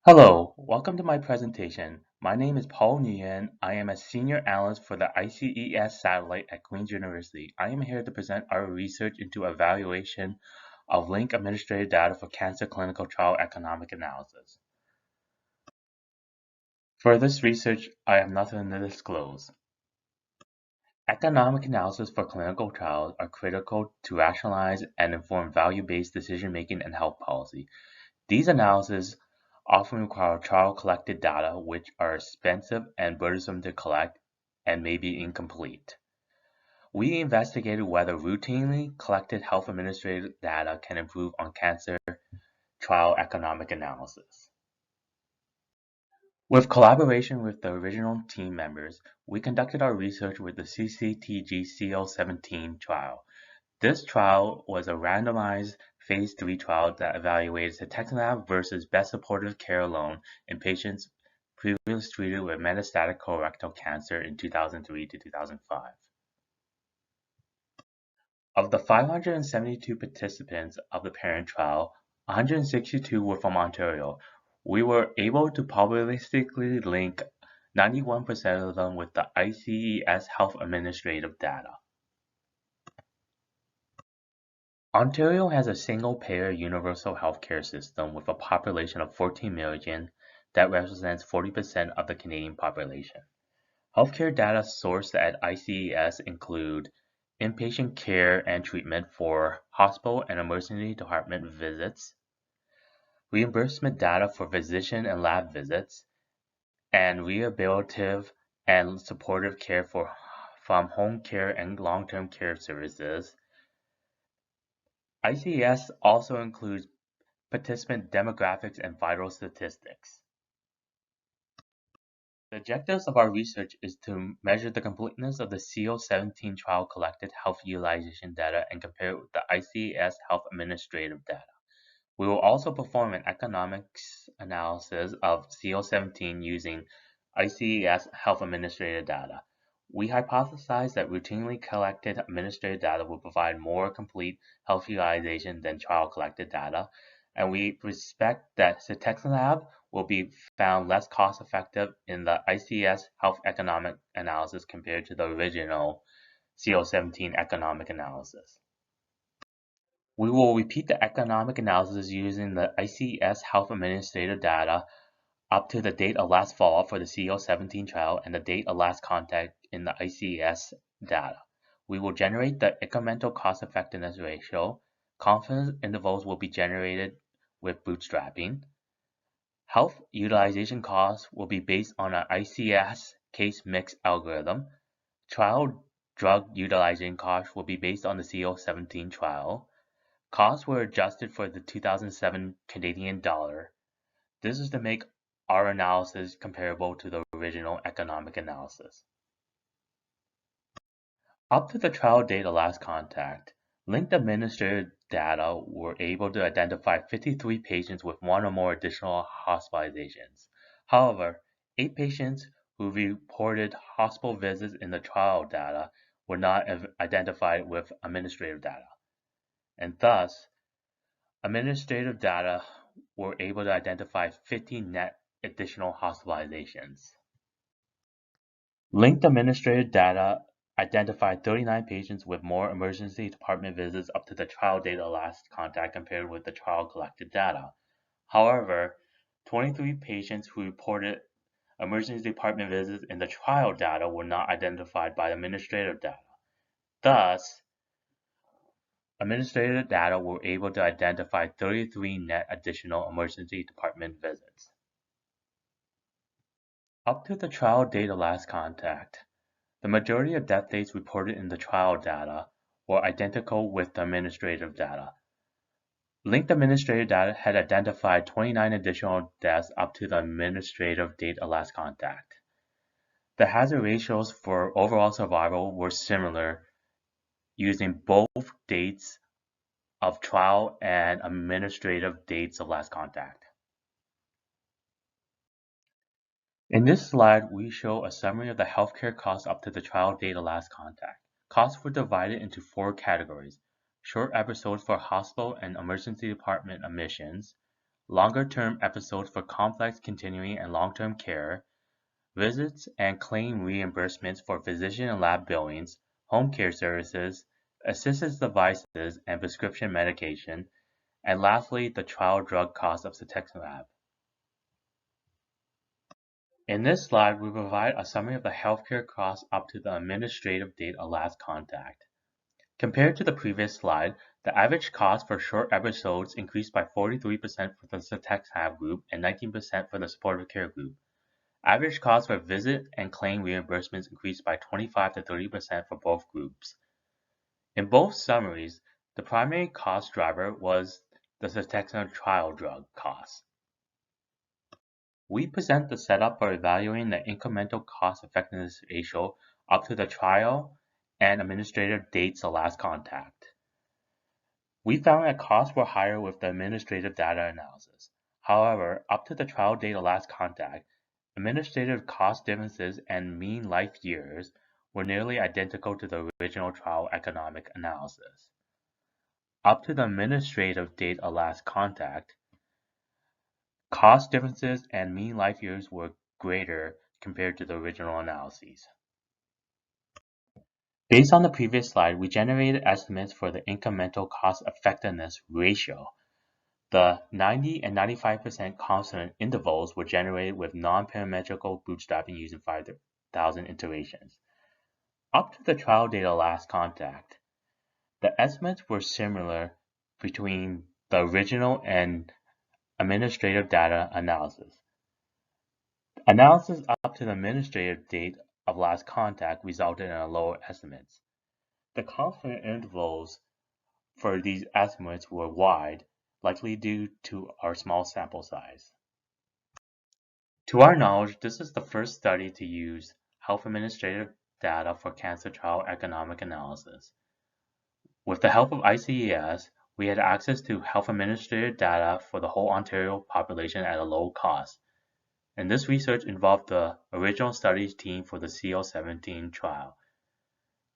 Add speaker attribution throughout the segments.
Speaker 1: Hello, welcome to my presentation. My name is Paul Nduyen. I am a senior analyst for the ICER satellite at Queen's University. I am here to present our research into evaluation of link administrative data for cancer clinical trial economic analysis. For this research, I have nothing to disclose. Economic analysis for clinical trials are critical to rationalize and inform value-based decision-making and health policy. These analyses often require trial-collected data, which are expensive and burdensome to collect and may be incomplete. We investigated whether routinely collected health administrative data can improve on cancer trial economic analysis. With collaboration with the original team members, we conducted our research with the CCTG CO17 trial. This trial was a randomized phase 3 trial that evaluated cetuximab versus best supportive care alone in patients previously treated with metastatic colorectal cancer in 2003 to 2005. Of the 572 participants of the parent trial, 162 were from Ontario. We were able to probabilistically link 91% of them with the ICER health administrative data. Ontario has a single-payer universal healthcare system with a population of 14 million that represents 40% of the Canadian population. Healthcare data sourced at ICES include inpatient care and treatment for hospital and emergency department visits, reimbursement data for physician and lab visits, and rehabilitative and supportive care from home care and long-term care services. ICES also includes participant demographics and vital statistics. The objectives of our research is to measure the completeness of the CO17 trial collected health utilization data and compare it with the ICES health administrative data. We will also perform an economics analysis of CO17 using ICES health administrative data. We hypothesize that routinely collected administrative data will provide more complete health utilization than trial collected data, and we expect that cetuximab will be found less cost-effective in the ICES health economic analysis compared to the original CO17 economic analysis. We will repeat the economic analysis using the ICES health administrative data up to the date of last follow-up for the CO17 trial and the date of last contact in the ICES data. We will generate the incremental cost-effectiveness ratio. Confidence intervals will be generated with bootstrapping. Health utilization costs will be based on an ICES case mix algorithm. Trial drug utilization costs will be based on the CO17 trial. Costs were adjusted for the 2007 Canadian dollar. This is to make our analysis comparable to the original economic analysis. Up to the trial data last contact, linked administrative data were able to identify 53 patients with one or more additional hospitalizations. However, 8 patients who reported hospital visits in the trial data were not identified with administrative data. And thus, administrative data were able to identify 15 net additional hospitalizations. Linked administrative data identified 39 patients with more emergency department visits up to the trial data last contact compared with the trial collected data. However, 23 patients who reported emergency department visits in the trial data were not identified by administrative data. Thus, administrative data were able to identify 33 net additional emergency department visits. Up to the trial data last contact, the majority of death dates reported in the trial data were identical with the administrative data. Linked administrative data had identified 29 additional deaths up to the administrative date of last contact. The hazard ratios for overall survival were similar using both dates of trial and administrative dates of last contact. In this slide, we show a summary of the healthcare costs up to the trial date of last contact. Costs were divided into 4 categories: short episodes for hospital and emergency department admissions, longer-term episodes for complex continuing and long-term care, visits and claim reimbursements for physician and lab billings, home care services, assistance devices and prescription medication, and lastly, the trial drug cost of cetuximab. In this slide, we provide a summary of the healthcare costs up to the administrative date of last contact. Compared to the previous slide, the average cost for short episodes increased by 43% for the cetuximab group and 19% for the supportive care group. Average costs for visit and claim reimbursements increased by 25 to 30% for both groups. In both summaries, the primary cost driver was the cetuximab trial drug cost. We present the setup for evaluating the incremental cost-effectiveness ratio up to the trial and administrative dates of last contact. We found that costs were higher with the administrative data analysis. However, up to the trial date of last contact, administrative cost differences and mean life years were nearly identical to the original trial economic analysis. Up to the administrative date of last contact, cost differences and mean life years were greater compared to the original analyses. Based on the previous slide, we generated estimates for the incremental cost-effectiveness ratio. The 90 and 95% confidence intervals were generated with non-parametrical bootstrapping using 5,000 iterations. Up to the trial data last contact, the estimates were similar between the original and administrative data analysis. Analysis up to the administrative date of last contact resulted in lower estimates. The confidence intervals for these estimates were wide, likely due to our small sample size. To our knowledge, this is the first study to use health administrative data for cancer trial economic analysis. With the help of ICES, we had access to health administrative data for the whole Ontario population at a low cost. And this research involved the original studies team for the CO17 trial.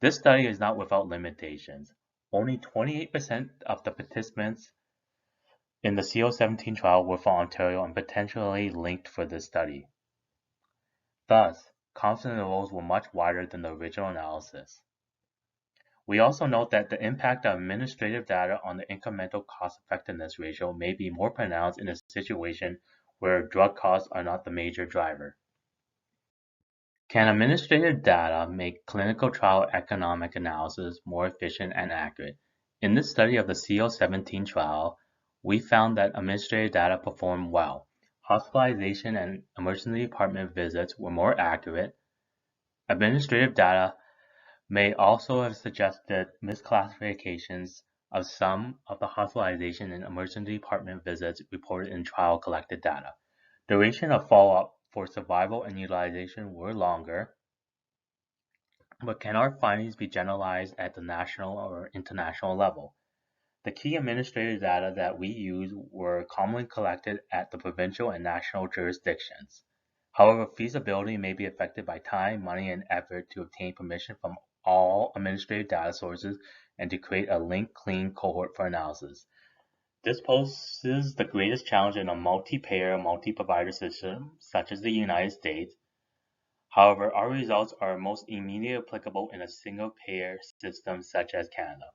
Speaker 1: This study is not without limitations. Only 28% of the participants in the CO17 trial were from Ontario and potentially linked for this study. Thus, confidence intervals were much wider than the original analysis. We also note that the impact of administrative data on the incremental cost-effectiveness ratio may be more pronounced in a situation where drug costs are not the major driver. Can administrative data make clinical trial economic analysis more efficient and accurate? In this study of the CO17 trial, we found that administrative data performed well. Hospitalization and emergency department visits were more accurate. Administrative data may also have suggested misclassifications of some of the hospitalization and emergency department visits reported in trial collected data. Duration of follow-up for survival and utilization were longer, but can our findings be generalized at the national or international level? The key administrative data that we use were commonly collected at the provincial and national jurisdictions. However, feasibility may be affected by time, money, and effort to obtain permission from all administrative data sources and to create a linked clean cohort for analysis. This poses the greatest challenge in a multi-payer, multi-provider system such as the United States. However, our results are most immediately applicable in a single-payer system such as Canada.